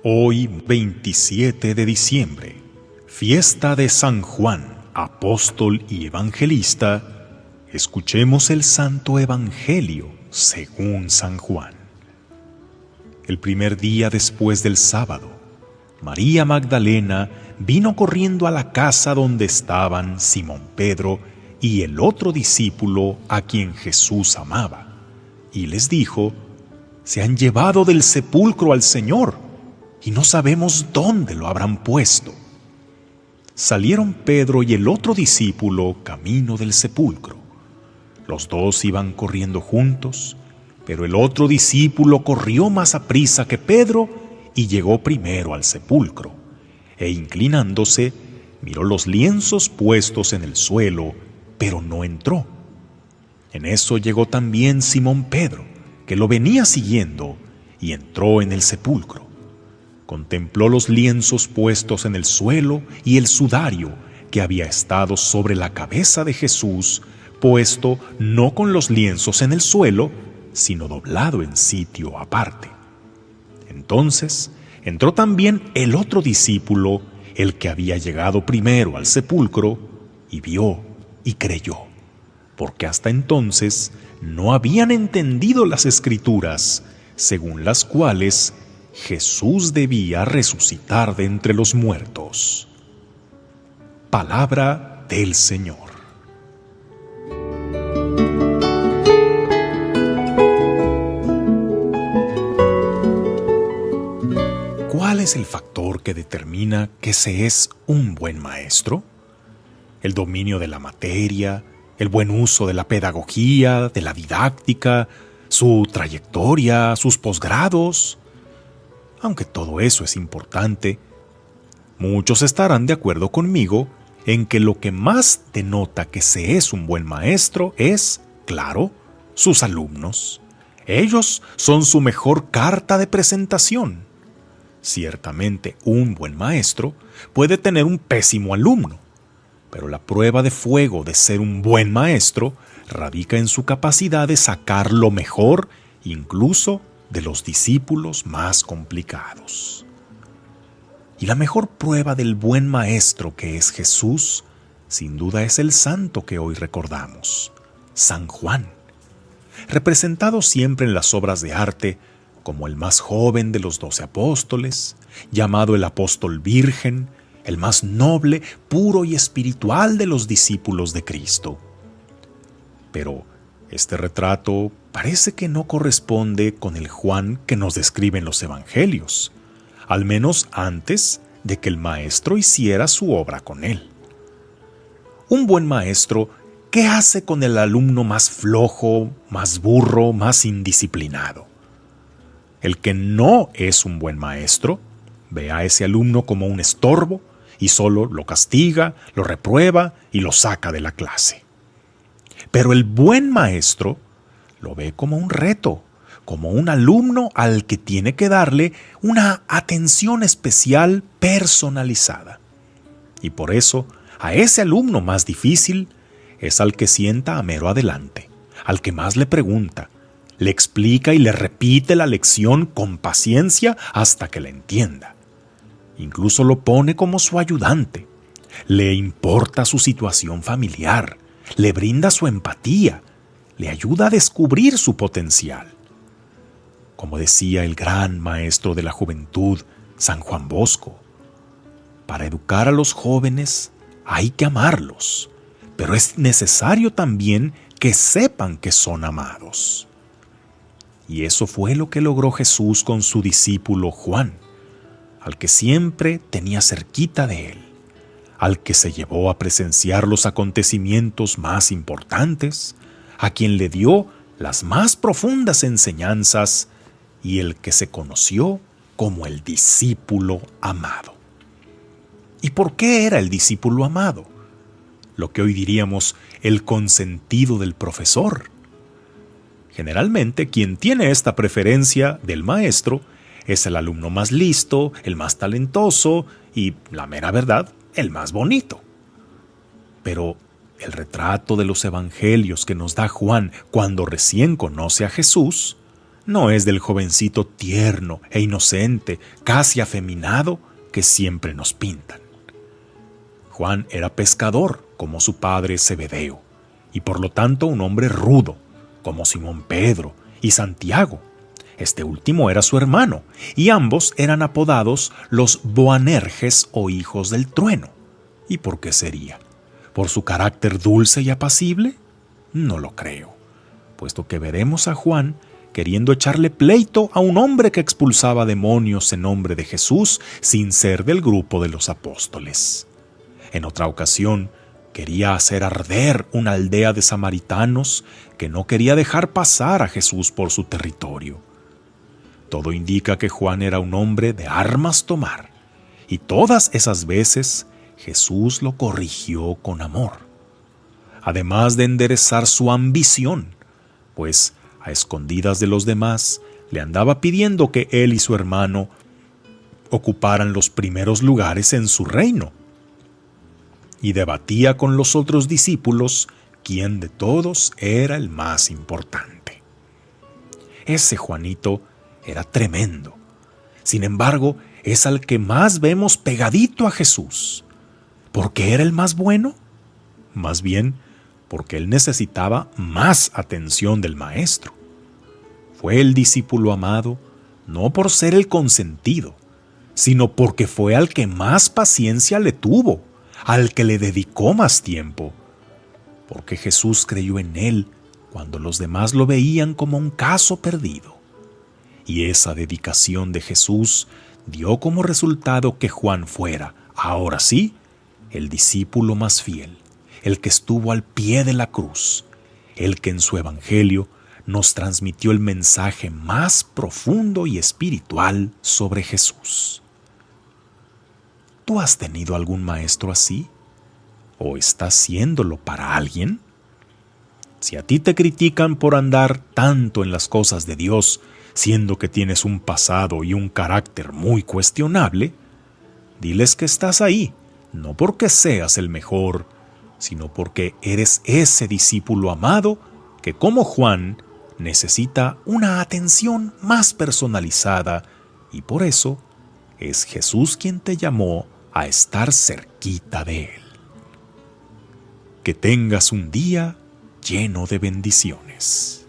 Hoy, 27 de diciembre, fiesta de San Juan, apóstol y evangelista, escuchemos el Santo Evangelio según San Juan. El primer día después del sábado, María Magdalena vino corriendo a la casa donde estaban Simón Pedro y el otro discípulo a quien Jesús amaba, y les dijo: «Se han llevado del sepulcro al Señor, y no sabemos dónde lo habrán puesto». Salieron Pedro y el otro discípulo camino del sepulcro. Los dos iban corriendo juntos, pero el otro discípulo corrió más aprisa que Pedro y llegó primero al sepulcro, e inclinándose, miró los lienzos puestos en el suelo, pero no entró. En eso llegó también Simón Pedro, que lo venía siguiendo, y entró en el sepulcro. Contempló los lienzos puestos en el suelo y el sudario que había estado sobre la cabeza de Jesús, puesto no con los lienzos en el suelo, sino doblado en sitio aparte. Entonces entró también el otro discípulo, el que había llegado primero al sepulcro, y vio y creyó, porque hasta entonces no habían entendido las Escrituras, según las cuales Jesús debía resucitar de entre los muertos. Palabra del Señor. ¿Cuál es el factor que determina que se es un buen maestro? ¿El dominio de la materia, el buen uso de la pedagogía, de la didáctica, su trayectoria, sus posgrados? Aunque todo eso es importante, muchos estarán de acuerdo conmigo en que lo que más denota que se es un buen maestro es, claro, sus alumnos. Ellos son su mejor carta de presentación. Ciertamente, un buen maestro puede tener un pésimo alumno, pero la prueba de fuego de ser un buen maestro radica en su capacidad de sacar lo mejor, incluso de los discípulos más complicados. Y la mejor prueba del buen maestro que es Jesús, sin duda es el santo que hoy recordamos, San Juan, representado siempre en las obras de arte como el más joven de los 12 apóstoles, llamado el apóstol virgen, el más noble, puro y espiritual de los discípulos de Cristo. Pero este retrato parece que no corresponde con el Juan que nos describen los evangelios, al menos antes de que el maestro hiciera su obra con él. Un buen maestro, ¿qué hace con el alumno más flojo, más burro, más indisciplinado? El que no es un buen maestro ve a ese alumno como un estorbo y solo lo castiga, lo reprueba y lo saca de la clase. Pero el buen maestro lo ve como un reto, como un alumno al que tiene que darle una atención especial personalizada. Y por eso, a ese alumno más difícil es al que sienta a mero adelante, al que más le pregunta, le explica y le repite la lección con paciencia hasta que la entienda. Incluso lo pone como su ayudante, le importa su situación familiar, le brinda su empatía, le ayuda a descubrir su potencial. Como decía el gran maestro de la juventud, San Juan Bosco, para educar a los jóvenes hay que amarlos, pero es necesario también que sepan que son amados. Y eso fue lo que logró Jesús con su discípulo Juan, al que siempre tenía cerquita de él, al que se llevó a presenciar los acontecimientos más importantes, a quien le dio las más profundas enseñanzas y el que se conoció como el discípulo amado. ¿Y por qué era el discípulo amado? Lo que hoy diríamos el consentido del profesor. Generalmente quien tiene esta preferencia del maestro es el alumno más listo, el más talentoso y, la mera verdad, el más bonito. Pero el retrato de los evangelios que nos da Juan cuando recién conoce a Jesús no es del jovencito tierno e inocente, casi afeminado, que siempre nos pintan. Juan era pescador, como su padre Zebedeo, y por lo tanto un hombre rudo, como Simón Pedro y Santiago. Este último era su hermano, y ambos eran apodados los Boanerges o hijos del trueno. ¿Y por qué sería? ¿Por su carácter dulce y apacible? No lo creo, puesto que veremos a Juan queriendo echarle pleito a un hombre que expulsaba demonios en nombre de Jesús sin ser del grupo de los apóstoles. En otra ocasión, quería hacer arder una aldea de samaritanos que no quería dejar pasar a Jesús por su territorio. Todo indica que Juan era un hombre de armas tomar, y todas esas veces Jesús lo corrigió con amor, además de enderezar su ambición, pues a escondidas de los demás le andaba pidiendo que él y su hermano ocuparan los primeros lugares en su reino, y debatía con los otros discípulos quién de todos era el más importante. Ese Juanito era tremendo. Sin embargo, es al que más vemos pegadito a Jesús. ¿Por qué era el más bueno? Más bien, porque él necesitaba más atención del Maestro. Fue el discípulo amado no por ser el consentido, sino porque fue al que más paciencia le tuvo, al que le dedicó más tiempo, porque Jesús creyó en él cuando los demás lo veían como un caso perdido. Y esa dedicación de Jesús dio como resultado que Juan fuera, ahora sí, el discípulo más fiel, el que estuvo al pie de la cruz, el que en su evangelio nos transmitió el mensaje más profundo y espiritual sobre Jesús. ¿Tú has tenido algún maestro así? ¿O estás siéndolo para alguien? Si a ti te critican por andar tanto en las cosas de Dios, siendo que tienes un pasado y un carácter muy cuestionable, diles que estás ahí, no porque seas el mejor, sino porque eres ese discípulo amado que, como Juan, necesita una atención más personalizada, y por eso es Jesús quien te llamó a estar cerquita de Él. Que tengas un día lleno de bendiciones.